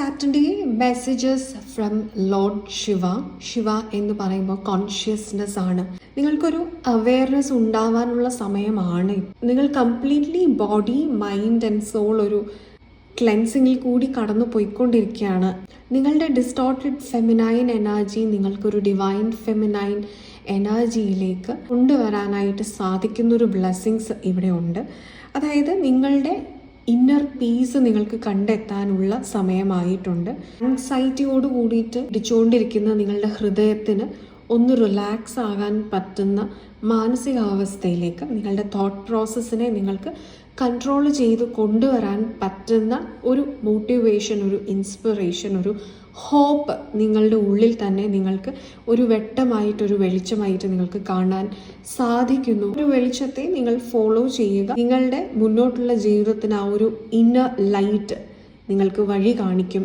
Saturday messages from lord Shiva എന്ന് പറയുമ്പോൾ consciousness ആണ്. നിങ്ങൾക്കൊരു അവെയർനെസ് ഉണ്ടാവാനുള്ള സമയമാണ്. നിങ്ങൾ completely body mind and soul ഒരു ക്ലെൻസിങ്ങിൽ കൂടി കടന്നു പോയിക്കൊണ്ടിരിക്കുകയാണ്. നിങ്ങളുടെ ഡിസ്റ്റോർട്ടഡ് ഫെമിനൈൻ എനർജി നിങ്ങൾക്കൊരു ഡിവൈൻ ഫെമിനൈൻ എനർജിയിലേക്ക് കൊണ്ടുവരാനായിട്ട് സാധിക്കുന്നൊരു ബ്ലെസ്സിങ്സ് ഇവിടെ ഉണ്ട്. അതായത് നിങ്ങളുടെ ഇന്നർ പീസ് നിങ്ങൾക്ക് കണ്ടെത്താനുള്ള സമയമായിട്ടുണ്ട്. ആൻസൈറ്റിയോട് കൂടിയിട്ട് ഇടിച്ചുകൊണ്ടിരിക്കുന്ന നിങ്ങളുടെ ഹൃദയത്തിന് ഒന്ന് റിലാക്സ് ആകാൻ പറ്റുന്ന മാനസികാവസ്ഥയിലേക്ക്, നിങ്ങളുടെ തോട്ട് പ്രോസസ്സിനെ നിങ്ങൾക്ക് കൺട്രോൾ ചെയ്ത് കൊണ്ടുവരാൻ പറ്റുന്ന ഒരു മോട്ടിവേഷൻ, ഒരു ഇൻസ്പിറേഷൻ, ഒരു ഹോപ്പ് നിങ്ങളുടെ ഉള്ളിൽ തന്നെ നിങ്ങൾക്ക് ഒരു വെട്ടമായിട്ടൊരു വെളിച്ചമായിട്ട് നിങ്ങൾക്ക് കാണാൻ സാധിക്കുന്നു. ഒരു വെളിച്ചത്തെ നിങ്ങൾ ഫോളോ ചെയ്യുക. നിങ്ങളുടെ മുന്നോട്ടുള്ള ജീവിതത്തിന് ആ ഒരു ഇന്നർ ലൈറ്റ് നിങ്ങൾക്ക് വഴി കാണിക്കും.